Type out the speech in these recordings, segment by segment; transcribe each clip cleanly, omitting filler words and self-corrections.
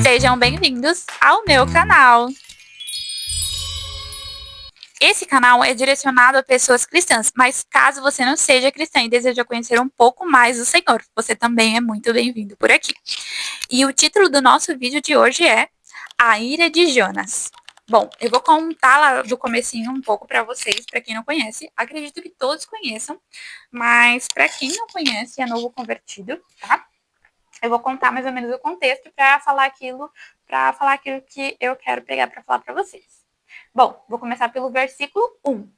Sejam bem-vindos ao meu canal. Esse canal é direcionado a pessoas cristãs, mas caso você não seja cristã e deseja conhecer um pouco mais do Senhor, você também é muito bem-vindo por aqui. E o título do nosso vídeo de hoje é A Ira de Jonas. Bom, eu vou contar lá do comecinho um pouco para vocês, para quem não conhece. Acredito que todos conheçam, mas para quem não conhece é novo convertido, tá? Eu vou contar mais ou menos o contexto para falar aquilo que eu quero pegar para falar para vocês. Bom, vou começar pelo versículo 1,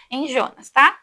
em Jonas, tá?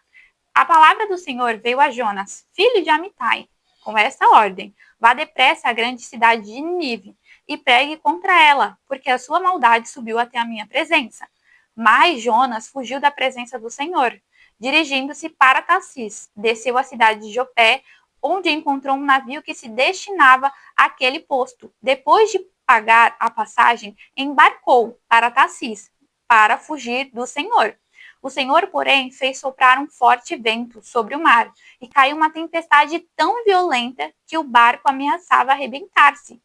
A palavra do Senhor veio a Jonas, filho de Amitai, com esta ordem: vá depressa à grande cidade de Nínive e pregue contra ela, porque a sua maldade subiu até a minha presença. Mas Jonas fugiu da presença do Senhor. Dirigindo-se para Tarsis, desceu à cidade de Jopé, onde encontrou um navio que se destinava àquele posto. Depois de pagar a passagem, embarcou para Tarsis, para fugir do Senhor. O Senhor, porém, fez soprar um forte vento sobre o mar, e caiu uma tempestade tão violenta que o barco ameaçava arrebentar-se.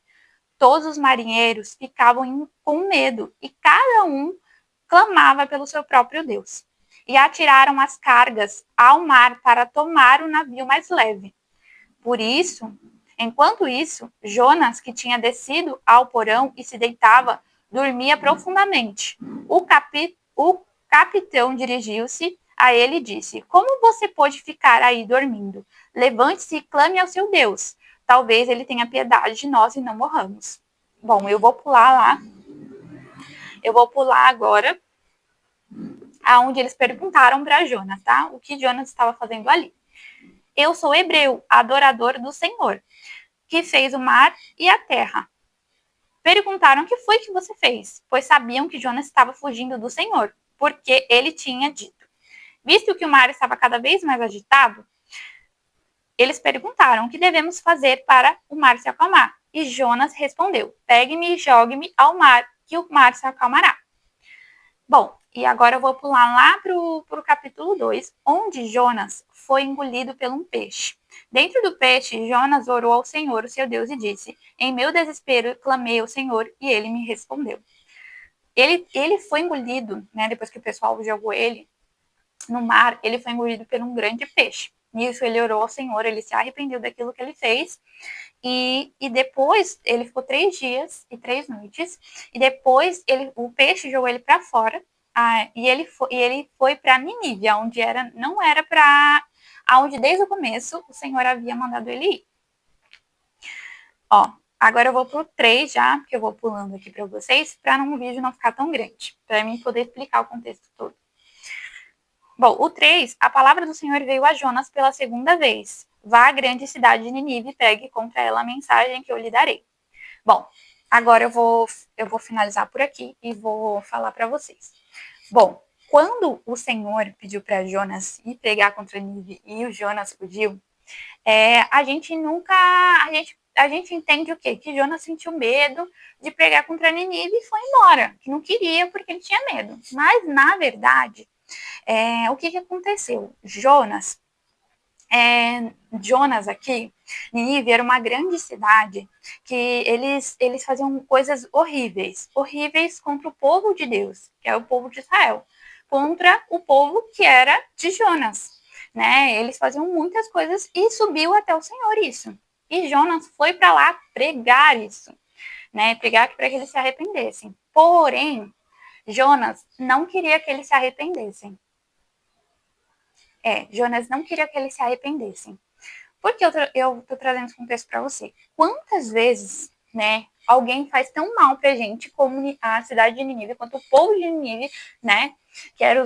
Todos os marinheiros ficavam com medo, e cada um clamava pelo seu próprio Deus. E atiraram as cargas ao mar para tomar o navio mais leve. Enquanto isso, Jonas, que tinha descido ao porão e se deitava, dormia profundamente. O capitão dirigiu-se a ele e disse: como você pode ficar aí dormindo? Levante-se e clame ao seu Deus. Talvez ele tenha piedade de nós e não morramos. Bom, eu vou pular agora aonde eles perguntaram para Jonas, tá? O que Jonas estava fazendo ali. Eu sou hebreu, adorador do Senhor, que fez o mar e a terra. Perguntaram o que foi que você fez, pois sabiam que Jonas estava fugindo do Senhor, porque ele tinha dito. Visto que o mar estava cada vez mais agitado, eles perguntaram o que devemos fazer para o mar se acalmar. E Jonas respondeu: pegue-me e jogue-me ao mar, que o mar se acalmará. Bom, e agora eu vou pular lá para o capítulo 2, onde Jonas foi engolido por um peixe. Dentro do peixe, Jonas orou ao Senhor, o seu Deus, e disse: em meu desespero, clamei ao Senhor, e ele me respondeu. Ele foi engolido, né, depois que o pessoal jogou ele no mar, ele foi engolido por um grande peixe. Nisso ele orou ao Senhor, ele se arrependeu daquilo que ele fez, e depois ele ficou 3 dias e 3 noites, e depois o peixe jogou ele para fora, e ele foi para Nínive, onde não era para onde desde o começo o Senhor havia mandado ele ir. Ó, agora eu vou pro 3 já, que eu vou pulando aqui para vocês, para o vídeo não ficar tão grande, para mim poder explicar o contexto todo. Bom, o 3, a palavra do Senhor veio a Jonas pela segunda vez. Vá à grande cidade de Nínive e pregue contra ela a mensagem que eu lhe darei. Bom, agora eu vou finalizar por aqui e vou falar para vocês. Bom, quando o Senhor pediu para Jonas ir pregar contra Nínive e o Jonas fugiu, a gente entende o quê? Que Jonas sentiu medo de pregar contra Nínive e foi embora, que não queria porque ele tinha medo. Mas, na verdade, o que aconteceu? Jonas aqui, Nínive era uma grande cidade que eles faziam coisas horríveis contra o povo de Deus, que é o povo de Israel, contra o povo que era de Jonas, né? Eles faziam muitas coisas e subiu até o Senhor isso. E Jonas foi para lá pregar isso, né? Pregar para que eles se arrependessem. Porém, Jonas não queria que eles se arrependessem. Jonas não queria que eles se arrependessem. Por que eu tô trazendo esse contexto para você? Quantas vezes, né, alguém faz tão mal pra gente como a cidade de Nínive, quanto o povo de Nínive, né, que era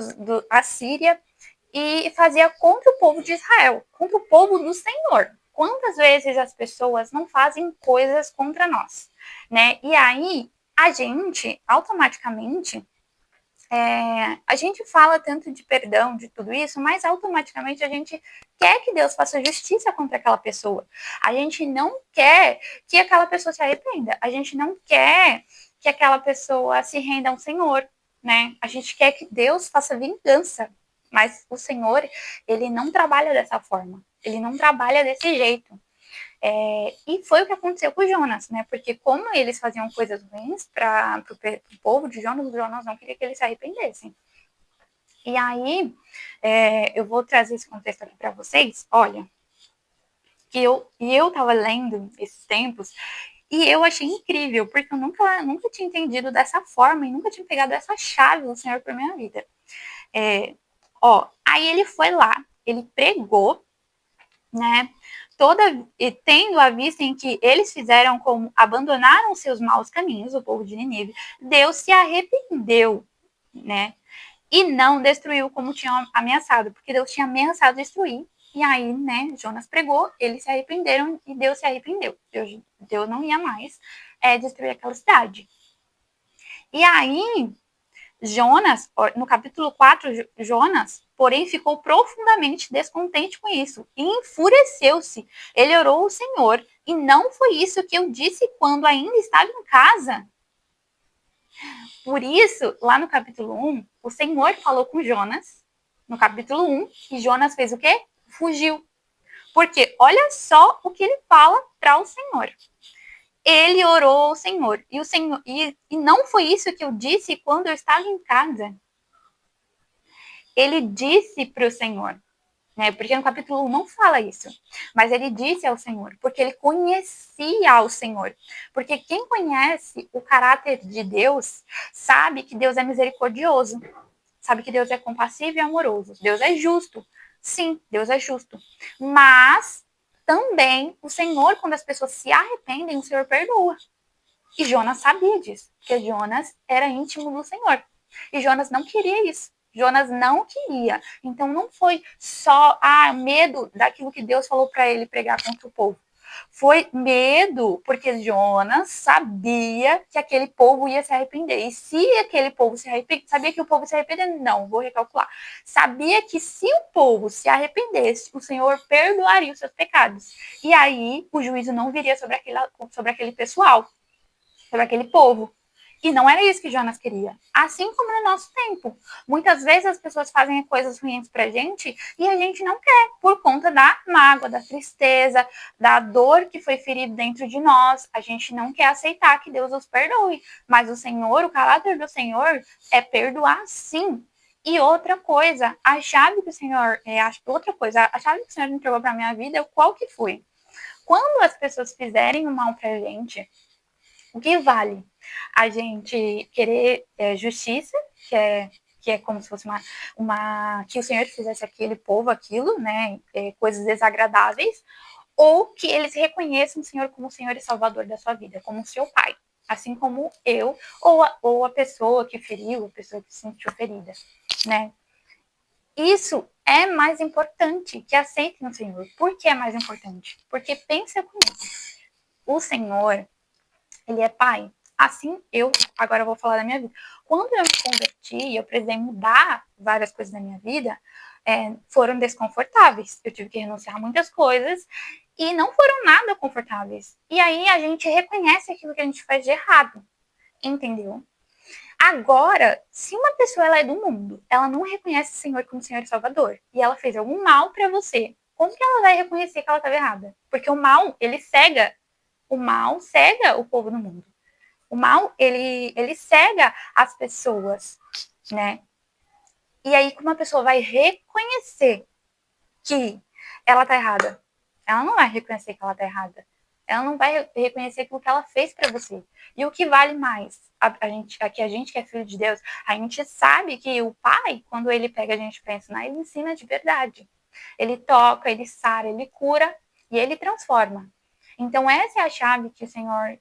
a Síria, e fazia contra o povo de Israel, contra o povo do Senhor. Quantas vezes as pessoas não fazem coisas contra nós, né? E aí, a gente, automaticamente, a gente fala tanto de perdão, de tudo isso, mas automaticamente a gente quer que Deus faça justiça contra aquela pessoa. A gente não quer que aquela pessoa se arrependa. A gente não quer que aquela pessoa se renda ao Senhor, né? A gente quer que Deus faça vingança. Mas o Senhor, ele não trabalha dessa forma. Ele não trabalha desse jeito. E foi o que aconteceu com Jonas, né? Porque como eles faziam coisas ruins para o povo de Jonas, o Jonas não queria que eles se arrependessem. E aí, eu vou trazer esse contexto aqui para vocês. Olha, que eu tava lendo esses tempos e eu achei incrível, porque eu nunca tinha entendido dessa forma e nunca tinha pegado essa chave do Senhor para minha vida. Aí ele foi lá, ele pregou, né? Tendo a vista em que eles fizeram como abandonaram seus maus caminhos, o povo de Nínive, Deus se arrependeu, né? E não destruiu como tinham ameaçado, porque Deus tinha ameaçado destruir. E aí, né, Jonas pregou, eles se arrependeram e Deus se arrependeu. Deus não ia mais destruir aquela cidade. E aí, Jonas, no capítulo 4, Jonas, porém, ficou profundamente descontente com isso e enfureceu-se. Ele orou ao Senhor, e não foi isso que eu disse quando ainda estava em casa. Por isso, lá no capítulo 1, o Senhor falou com Jonas, no capítulo 1, e Jonas fez o quê? Fugiu. Porque olha só o que ele fala para o Senhor. Ele orou ao Senhor. E não foi isso que eu disse quando eu estava em casa. Ele disse para o Senhor, né? Porque no capítulo 1 não fala isso. Mas ele disse ao Senhor, porque ele conhecia o Senhor. Porque quem conhece o caráter de Deus sabe que Deus é misericordioso. Sabe que Deus é compassivo e amoroso. Deus é justo. Sim, Deus é justo. Mas também o Senhor, quando as pessoas se arrependem, o Senhor perdoa. E Jonas sabia disso, porque Jonas era íntimo do Senhor. E Jonas não queria isso. Jonas não queria. Então não foi só medo daquilo que Deus falou para ele pregar contra o povo. Foi medo, porque Jonas sabia que aquele povo ia se arrepender. E se aquele povo se arrepender, sabia que o povo se arrepender? Não, vou recalcular. Sabia que se o povo se arrependesse, o Senhor perdoaria os seus pecados. E aí o juízo não viria sobre aquele pessoal, sobre aquele povo. E não era isso que Jonas queria. Assim como no nosso tempo. Muitas vezes as pessoas fazem coisas ruins pra gente e a gente não quer, por conta da mágoa, da tristeza, da dor que foi ferida dentro de nós. A gente não quer aceitar que Deus os perdoe. Mas o Senhor, o caráter do Senhor é perdoar sim. E outra coisa, a chave que o Senhor, a chave que o Senhor entregou pra minha vida, qual que foi? Quando as pessoas fizerem o mal pra gente, o que vale? A gente querer justiça, que é como se fosse que o Senhor fizesse aquele povo aquilo, né, coisas desagradáveis, ou que eles reconheçam o Senhor como o Senhor e Salvador da sua vida, como seu Pai, assim como eu, ou a pessoa que feriu, a pessoa que se sentiu ferida, né? Isso é mais importante que aceitem o Senhor. Por que é mais importante? Porque pensa comigo, o Senhor, ele é Pai. Assim, agora eu vou falar da minha vida. Quando eu me converti, eu precisei mudar várias coisas da minha vida, foram desconfortáveis. Eu tive que renunciar a muitas coisas e não foram nada confortáveis. E aí a gente reconhece aquilo que a gente faz de errado, entendeu? Agora, se uma pessoa ela é do mundo, ela não reconhece o Senhor como Senhor e Salvador, e ela fez algum mal para você, como que ela vai reconhecer que ela estava errada? Porque o mal, ele cega. O mal cega o povo do mundo. O mal, ele cega as pessoas, né? E aí, como a pessoa vai reconhecer que ela tá errada? Ela não vai reconhecer que ela tá errada. Ela não vai reconhecer aquilo que ela fez para você. E o que vale mais? A gente que é filho de Deus, a gente sabe que o Pai, quando ele pega a gente para ensinar, ele ensina de verdade. Ele toca, ele sara, ele cura e ele transforma. Então, essa é a chave que o Senhor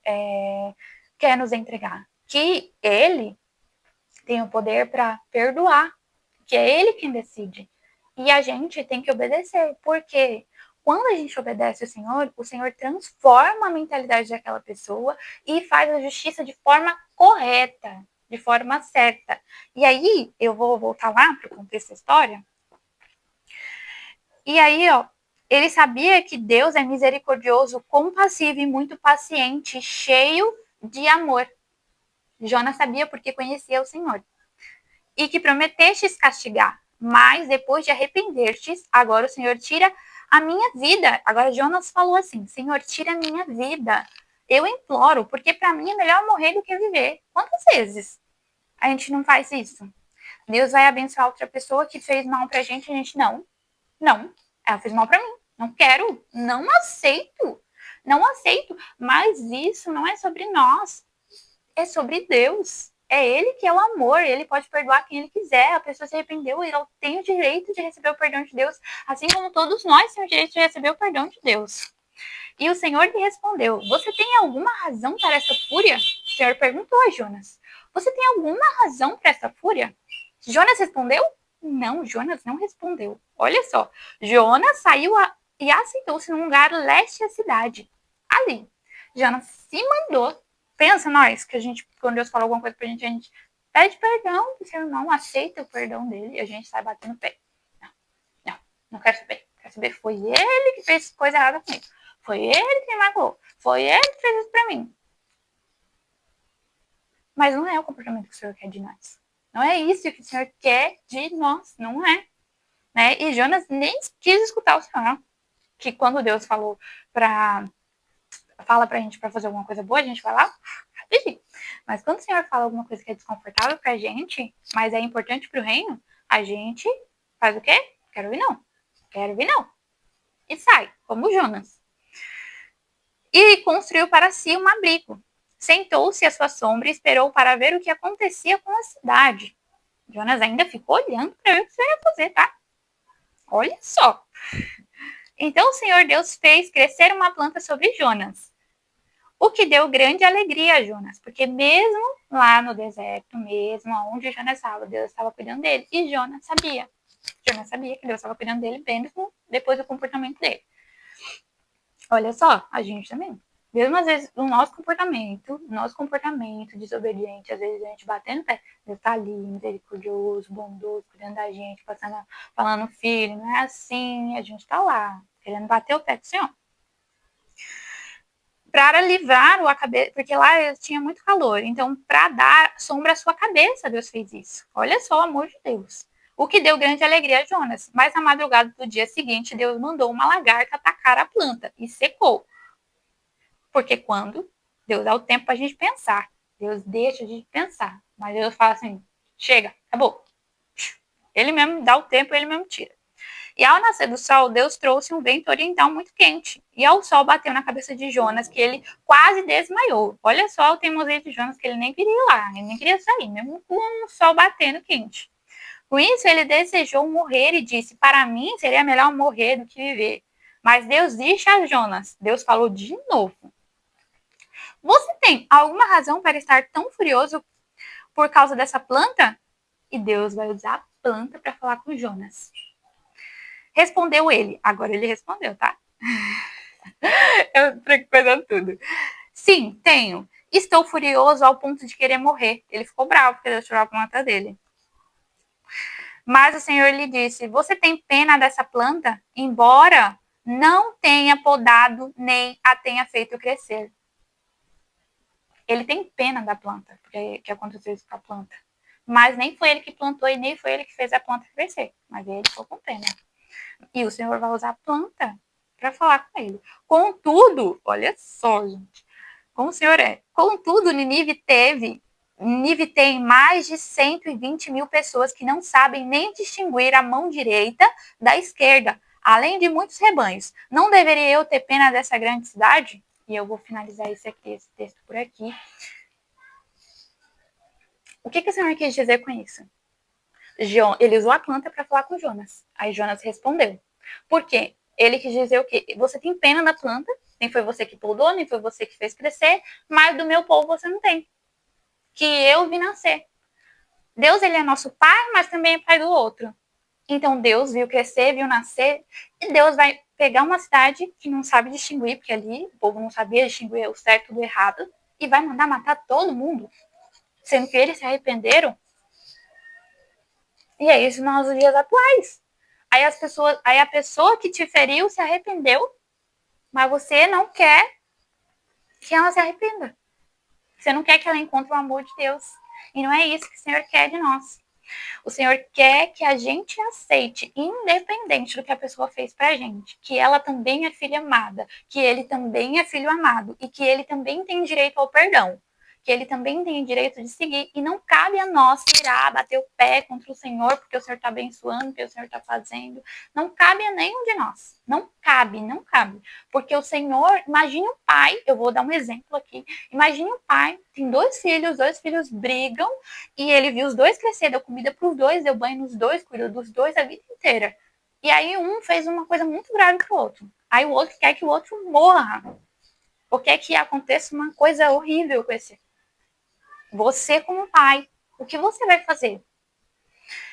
quer nos entregar. Que Ele tem o poder para perdoar. Que é Ele quem decide. E a gente tem que obedecer. Porque quando a gente obedece o Senhor transforma a mentalidade daquela pessoa e faz a justiça de forma correta, de forma certa. E aí, eu vou voltar lá para o contexto da história. E aí, ele sabia que Deus é misericordioso, compassivo e muito paciente, cheio de amor. Jonas sabia porque conhecia o Senhor. E que prometestes castigar, mas depois de arrepender-te, agora o Senhor tira a minha vida. Agora Jonas falou assim, Senhor, tira a minha vida. Eu imploro, porque para mim é melhor morrer do que viver. Quantas vezes a gente não faz isso? Deus vai abençoar outra pessoa que fez mal pra gente, a gente não. Ela fez mal pra mim. Não quero, não aceito. Não aceito. Mas isso não é sobre nós. É sobre Deus. É Ele que é o amor. Ele pode perdoar quem Ele quiser. A pessoa se arrependeu e ela tem o direito de receber o perdão de Deus. Assim como todos nós temos o direito de receber o perdão de Deus. E o Senhor lhe respondeu, você tem alguma razão para essa fúria? O Senhor perguntou a Jonas, você tem alguma razão para essa fúria? Jonas respondeu? Não, Jonas não respondeu. Olha só, Jonas saiu e assentou-se num lugar leste da cidade. Ali, Jonas se mandou. Pensa nós, que a gente, quando Deus fala alguma coisa pra gente, a gente pede perdão do seu irmão, aceita o perdão dele e a gente sai batendo o pé. Não quero saber. Quero saber, foi ele que fez coisa errada comigo. Foi ele que me magoou. Foi ele que fez isso pra mim. Mas não é o comportamento que o Senhor quer de nós. Não é isso que o Senhor quer de nós. Não é. Né? E Jonas nem quis escutar o Senhor. Que quando Deus fala pra gente pra fazer alguma coisa boa, a gente vai lá, rapidinho. Mas quando o Senhor fala alguma coisa que é desconfortável pra gente, mas é importante pro reino, a gente faz o quê? Quero ouvir não. Quero ouvir não. E sai, como Jonas. E construiu para si um abrigo. Sentou-se à sua sombra e esperou para ver o que acontecia com a cidade. Jonas ainda ficou olhando para ver o que você ia fazer, tá? Olha só. Então o Senhor Deus fez crescer uma planta sobre Jonas, o que deu grande alegria a Jonas, porque mesmo lá no deserto, mesmo onde Jonas estava, Deus estava cuidando dele. E Jonas sabia. Jonas sabia que Deus estava cuidando dele, mesmo depois do comportamento dele. Olha só, a gente também. Mesmo às vezes, o nosso comportamento desobediente, às vezes a gente batendo o pé, Deus tá ali, misericordioso, bondoso, cuidando da gente, falando, filho, não é assim, a gente tá lá, querendo bater o pé com o Senhor. Para livrar a cabeça, porque lá tinha muito calor, então para dar sombra à sua cabeça, Deus fez isso. Olha só o amor de Deus. O que deu grande alegria a Jonas. Mas na madrugada do dia seguinte, Deus mandou uma lagarta atacar a planta e secou. Porque quando Deus dá o tempo para a gente pensar, Deus deixa a gente pensar. Mas Deus fala assim, chega, acabou. Ele mesmo dá o tempo, ele mesmo tira. E ao nascer do sol, Deus trouxe um vento oriental muito quente. E ao sol bateu na cabeça de Jonas, que ele quase desmaiou. Olha só o teimosia de Jonas, que ele nem queria ir lá, ele nem queria sair, mesmo com o sol batendo quente. Com isso, ele desejou morrer e disse, para mim seria melhor morrer do que viver. Mas Deus disse a Jonas, Deus falou de novo, você tem alguma razão para estar tão furioso por causa dessa planta? E Deus vai usar a planta para falar com Jonas. Respondeu ele. Agora ele respondeu, tá? Eu fico pensando tudo. Sim, tenho. Estou furioso ao ponto de querer morrer. Ele ficou bravo porque Deus tirou a planta dele. Mas o Senhor lhe disse, você tem pena dessa planta? Embora não tenha podado nem a tenha feito crescer. Ele tem pena da planta, porque que aconteceu isso com a planta. Mas nem foi ele que plantou e nem foi ele que fez a planta crescer. Mas ele ficou com pena. E o Senhor vai usar a planta para falar com ele. Contudo, olha só, gente. Como o Senhor é. Contudo, Nínive tem mais de 120 mil pessoas que não sabem nem distinguir a mão direita da esquerda, além de muitos rebanhos. Não deveria eu ter pena dessa grande cidade? E eu vou finalizar esse texto por aqui. O que o Senhor quis dizer com isso? Ele usou a planta para falar com Jonas. Aí Jonas respondeu. Por quê? Ele quis dizer o quê? Você tem pena da planta, nem foi você que podou, nem foi você que fez crescer, mas do meu povo você não tem. Que eu vi nascer. Deus, ele é nosso pai, mas também é pai do outro. Então Deus viu crescer, viu nascer, e Deus vai pegar uma cidade que não sabe distinguir, porque ali o povo não sabia distinguir o certo do errado, e vai mandar matar todo mundo, sendo que eles se arrependeram. E é isso nos dias atuais. Aí a pessoa que te feriu se arrependeu, mas você não quer que ela se arrependa. Você não quer que ela encontre o amor de Deus. E não é isso que o Senhor quer de nós. O Senhor quer que a gente aceite, independente do que a pessoa fez pra gente, que ela também é filha amada, que ele também é filho amado e que ele também tem direito ao perdão, que ele também tem direito de seguir, e não cabe a nós tirar, bater o pé contra o Senhor porque o Senhor está abençoando, porque o Senhor está fazendo. Não cabe a nenhum de nós. Não cabe, não cabe. Porque o Senhor, imagine o pai, eu vou dar um exemplo aqui, imagine o pai, tem dois filhos brigam, e ele viu os dois crescer, deu comida para os dois, deu banho nos dois, cuidou dos dois a vida inteira. E aí um fez uma coisa muito grave pro outro. Aí o outro quer que o outro morra. Ou quer que aconteça uma coisa horrível com esse. Você, como pai, o que você vai fazer?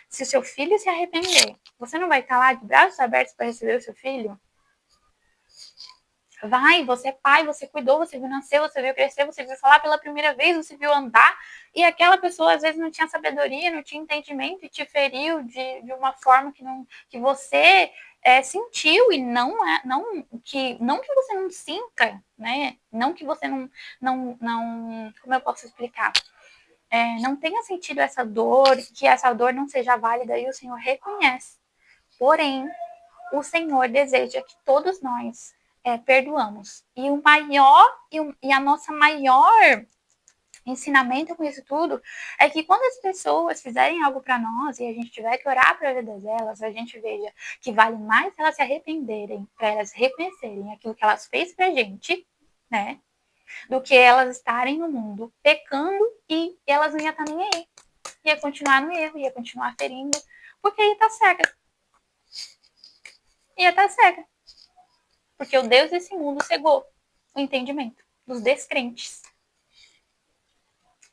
Se o seu filho se arrepender, você não vai estar lá de braços abertos para receber o seu filho? Vai, você é pai, você cuidou, você viu nascer, você viu crescer, você viu falar pela primeira vez, você viu andar, e aquela pessoa às vezes não tinha sabedoria, não tinha entendimento e te feriu de uma forma que você sentiu, e não que você não sinta, né? Não que você não como eu posso explicar? Não tenha sentido essa dor, que essa dor não seja válida, e o Senhor reconhece. Porém, o Senhor deseja que todos nós perdoamos. E o maior e a nossa maior ensinamento com isso tudo é que quando as pessoas fizerem algo para nós e a gente tiver que orar para a vida delas, a gente veja que vale mais elas se arrependerem, para elas reconhecerem aquilo que elas fez pra gente, né? Do que elas estarem no mundo pecando e elas não iam estar nem aí. Ia continuar no erro, ia continuar ferindo, porque ia estar cega. Ia estar cega. Porque o Deus desse mundo cegou o entendimento dos descrentes.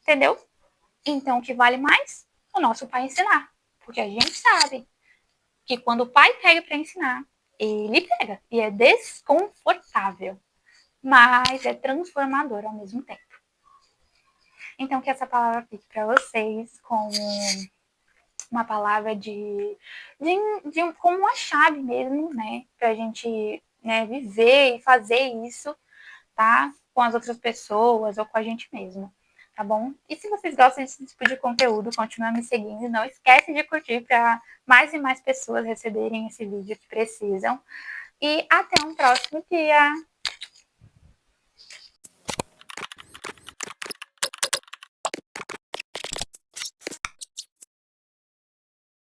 Entendeu? Então, o que vale mais? O nosso pai ensinar. Porque a gente sabe que quando o pai pega para ensinar, ele pega. E é desconfortável. Mas é transformador ao mesmo tempo. Então, que essa palavra fique para vocês como uma palavra como uma chave mesmo, né? Pra gente viver e fazer isso, tá? Com as outras pessoas ou com a gente mesmo, tá bom? E se vocês gostam desse tipo de conteúdo, continua me seguindo. Não esquece de curtir para mais e mais pessoas receberem esse vídeo que precisam. E até um próximo dia!